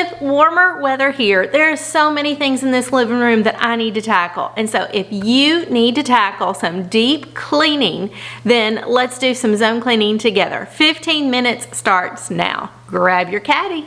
with warmer weather here, there are so many things in this living room that I need to tackle. And so if you need to tackle some deep cleaning, then let's do some zone cleaning together. 15 minutes starts now. Grab your caddy.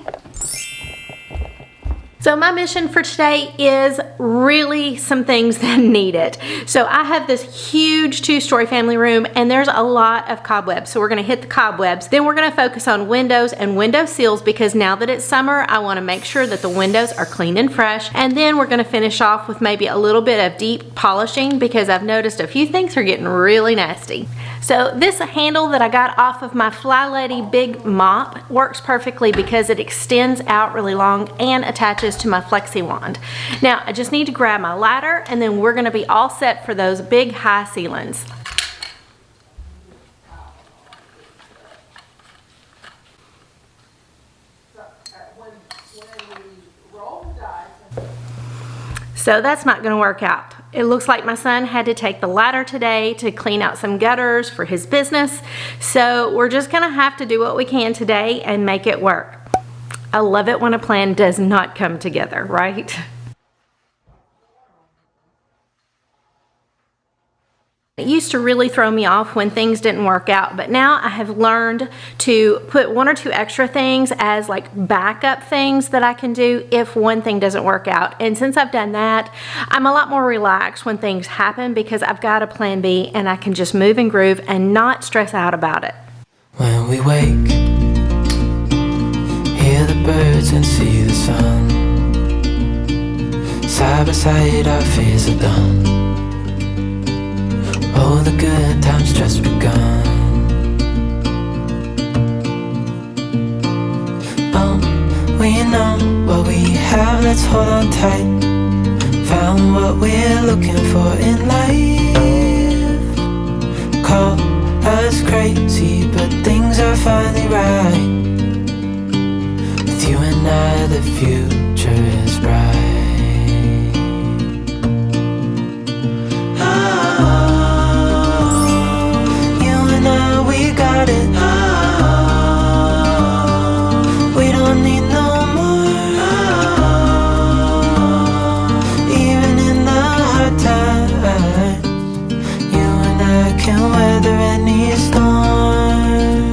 So my mission for today is really some things that need it. So I have this huge 2-story family room and there's a lot of cobwebs. So we're gonna hit the cobwebs. Then we're gonna focus on windows and window sills because now that it's summer, I wanna make sure that the windows are clean and fresh. And then we're gonna finish off with maybe a little bit of deep polishing because I've noticed a few things are getting really nasty. So this handle that I got off of my FlyLady big mop works perfectly because it extends out really long and attaches to my flexi wand. Now I just need to grab my ladder and then we're going to be all set for those big high ceilings. So that's not going to work out. It looks like my son had to take the ladder today to clean out some gutters for his business. So we're just going to have to do what we can today and make it work. I love it when a plan does not come together, right? It used to really throw me off when things didn't work out, but now I have learned to put 1 or 2 extra things as like backup things that I can do if one thing doesn't work out. And since I've done that, I'm a lot more relaxed when things happen because I've got a plan B and I can just move and groove and not stress out about it. When we wake, hear the birds and see the sun. Side by side our fears are done. Oh, the good times just begun. Oh, we know what we have, let's hold on tight. Found what we're looking for in life. Call us crazy, but things are finally right. With you and I, the future is bright. We don't need no more. Even in the hard times, you and I can weather any storm.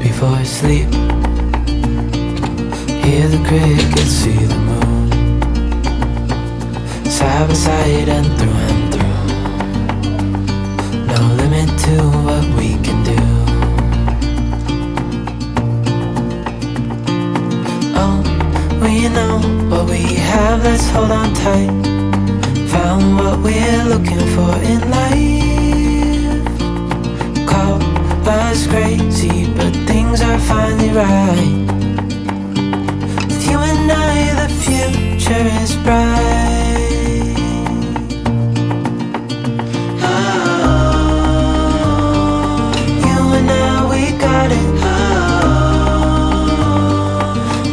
Before I sleep, hear the crickets, see the moon. Side by side and through and through. No limit to what we can do. Oh, we know what we have, let's hold on tight. Found what we're looking for in life. Call us crazy, but things are finally right. With you and I, the future is bright.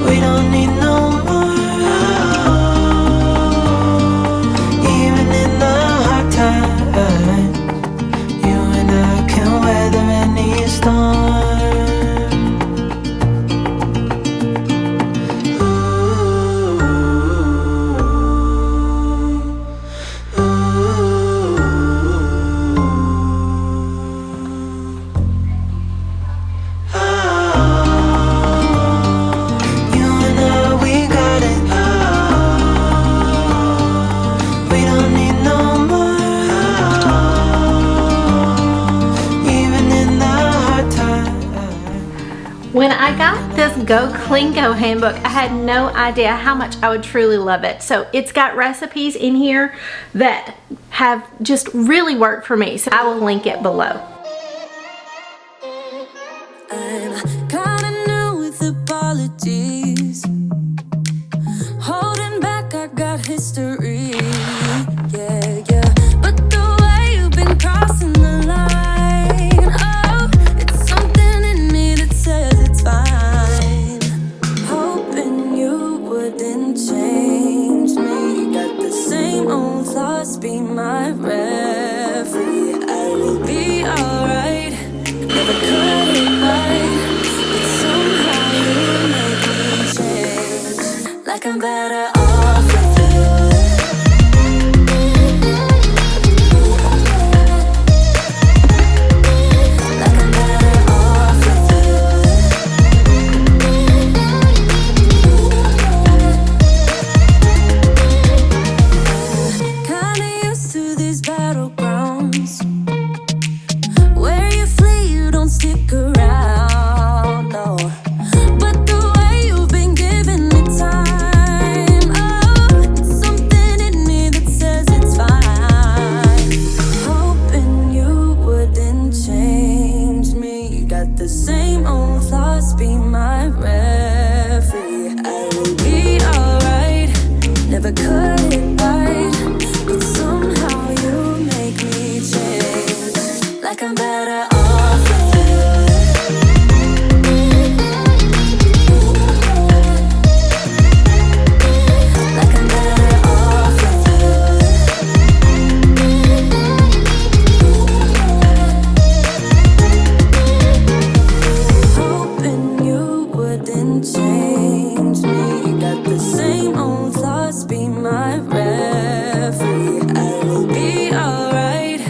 We don't need no more. Even in the hard times, you and I can weather any storm. When I got this Go Clean Go handbook, I had no idea how much I would truly love it. So it's got recipes in here that have just really worked for me. So I will link it below. I'm kinda new with apologies. Holding back, I got history. Yeah, yeah. But the way you've been crossing the line, oh, it's something in me that says it's fine. Hoping you wouldn't change me. Got the same old thoughts, be my referee. I will be all I'm better off with you. Like I'm better off with you. Kinda used to these battlegrounds where you flee, you don't stick around, no. But the way you've been giving me time, oh, it's something in me that says it's fine. Hoping you wouldn't change me. You got the same old thoughts, be my referee. I will be alright, never cut it right, but somehow you make me change. Like I'm better off with you. Like I'm better off with you. Hoping you wouldn't change me. You got the same old thoughts, be my referee. I will be alright,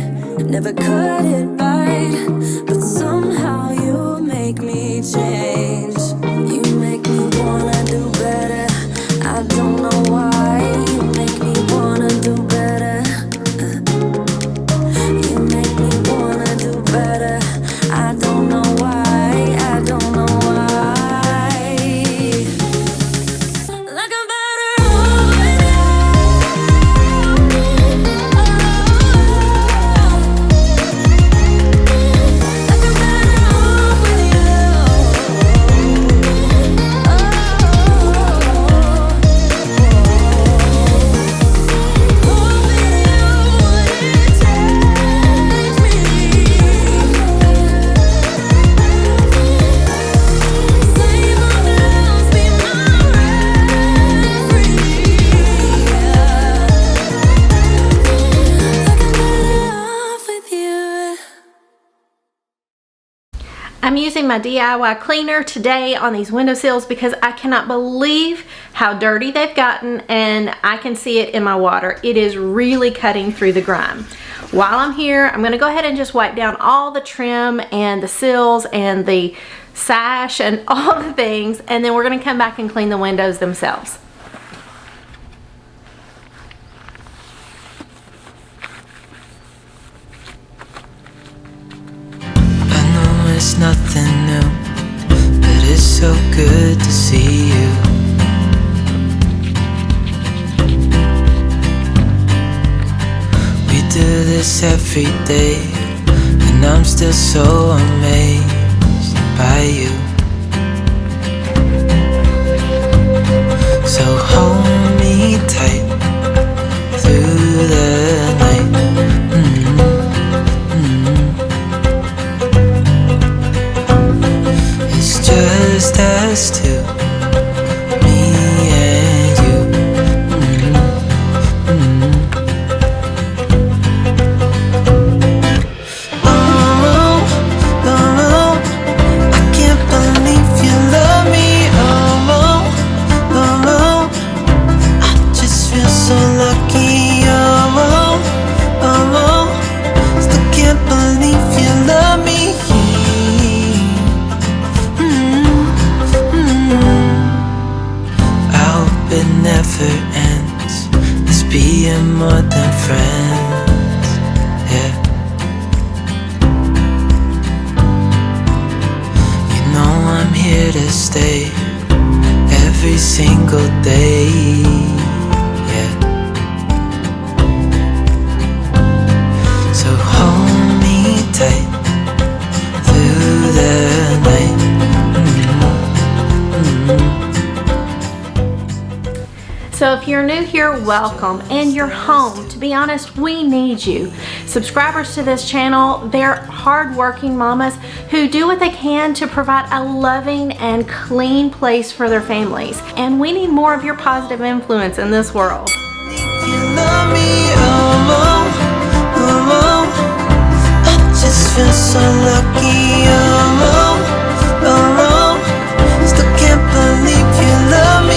never cut it right, but somehow you make me change. You make me wanna do better, I don't know why. You make me wanna do better. You make me wanna do better, I don't know why. I don't know why. Like I'm better off with you. Like I'm better off with you. Hoping you wouldn't change me. Same old loves, be my referee. Like I'm better off with you. I'm using my DIY cleaner today on these windowsills because I cannot believe how dirty they've gotten, and I can see it in my water. It is really cutting through the grime. While I'm here, I'm gonna go ahead and just wipe down all the trim and the sills and the sash and all the things, and then we're gonna come back and clean the windows themselves. I know it's nothing new, but it's so good to see you. We do this every day, and I'm still so amazed by you. So hold me tight through the night. It's just us two, me and you. Oh, oh, I can't believe you love me. Oh, oh, I just feel so lucky. Oh, oh, still can't believe you love me. I hope it never ends, this being more than friends, yeah. You know I'm here to stay every single day, yeah. So hold me tight through the night. So if you're new here, welcome, and you're home. To be honest, we need you. Subscribers to this channel, they're hardworking mamas who do what they can to provide a loving and clean place for their families. And we need more of your positive influence in this world. You love me, oh, oh, I just feel so lucky, oh, oh, still can't believe you love me.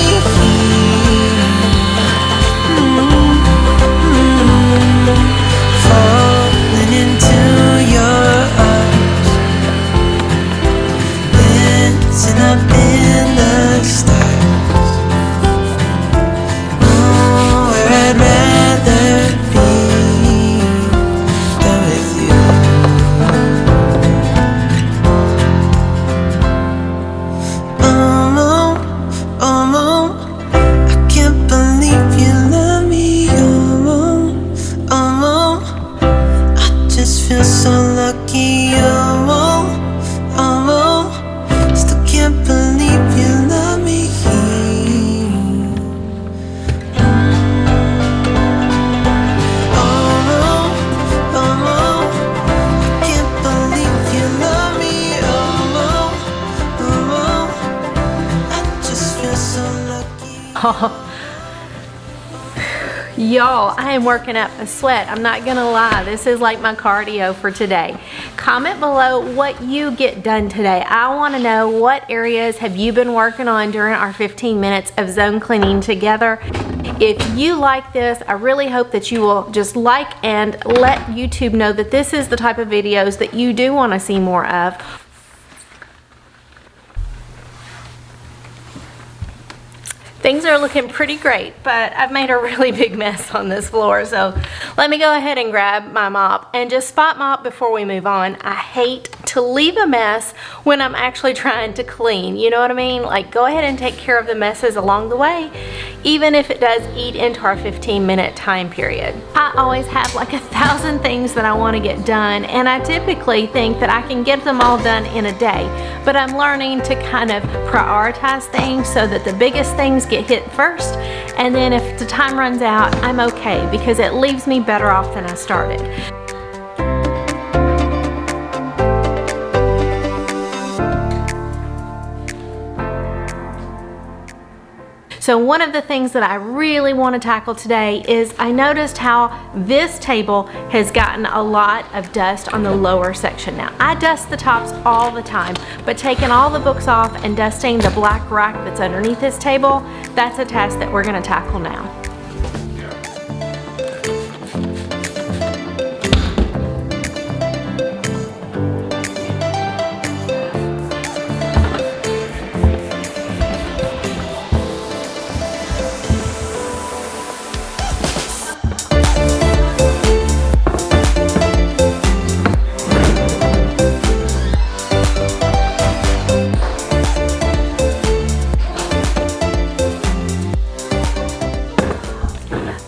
so lucky. Y'all, I am working up a sweat. I'm not gonna lie, this is like my cardio for today. Comment below what you get done today. I wanna know what areas have you been working on during our 15 minutes of zone cleaning together. If you like this, I really hope that you will just like and let YouTube know that this is the type of videos that you do wanna see more of. Things are looking pretty great, but I've made a really big mess on this floor, so let me go ahead and grab my mop and just spot mop before we move on. I hate to leave a mess when I'm actually trying to clean, you know what I mean? Like, go ahead and take care of the messes along the way, even if it does eat into our 15-minute time period. I always have like 1,000 things that I want to get done, and I typically think that I can get them all done in a day, but I'm learning to kind of prioritize things so that the biggest things get hit first, and then if the time runs out, I'm okay because it leaves me better off than I started. So one of the things that I really want to tackle today is I noticed how this table has gotten a lot of dust on the lower section. Now, I dust the tops all the time, but taking all the books off and dusting the black rack that's underneath this table, that's a task that we're going to tackle now.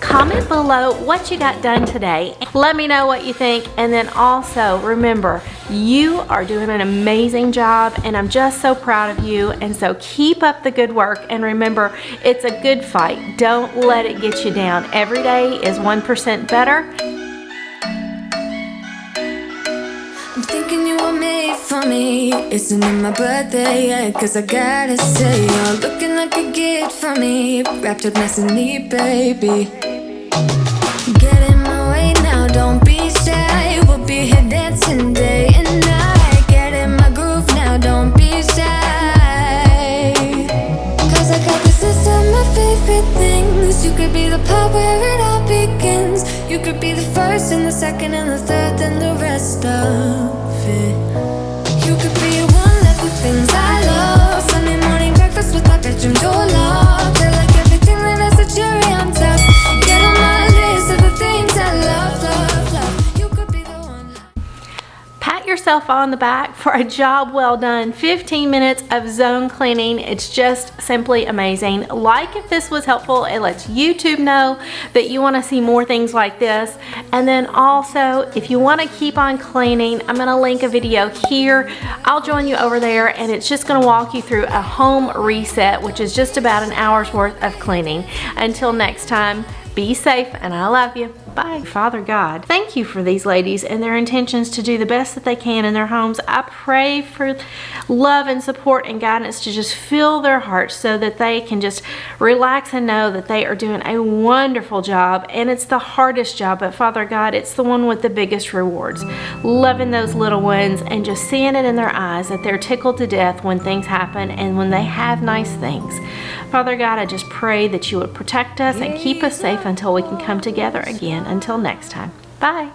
Comment below what you got done today. Let me know what you think, and then also remember, you are doing an amazing job and I'm just so proud of you, and so keep up the good work, and remember, it's a good fight. Don't let it get you down. Every day is 1% better. I'm thinking you were made for me. Isn't it my birthday yet? Cause I gotta say, you're looking like a gift for me. Wrapped up nice and neat, baby. Get in my way now, don't be shy. We'll be here dancing day and night. Get in my groove now, don't be shy. Cause I got this list of my favorite things. You could be the part where it all begins. You could be the first and the second and the third and the rest of it. You could be one of the things I love. Sunday morning breakfast with our bedroom door locked. I like everything that has a cherry on top. Get on my list of the things I love, love, love. You could be the one. Pat yourself on the back for a job well done. 15 minutes of zone cleaning. It's just simply amazing. Like if this was helpful, it lets YouTube know that you want to see more things like this. And then also, if you want to keep on cleaning, I'm going to link a video here. I'll join you over there, and it's just going to walk you through a home reset, which is just about an hour's worth of cleaning. Until next time, be safe, and I love you. Bye. Father God, thank you for these ladies and their intentions to do the best that they can in their homes. I pray for love and support and guidance to just fill their hearts so that they can just relax and know that they are doing a wonderful job. And it's the hardest job, but Father God, it's the one with the biggest rewards. Loving those little ones and just seeing it in their eyes that they're tickled to death when things happen and when they have nice things. Father God, I just pray that you would protect us and keep us safe until we can come together again. Until next time, bye.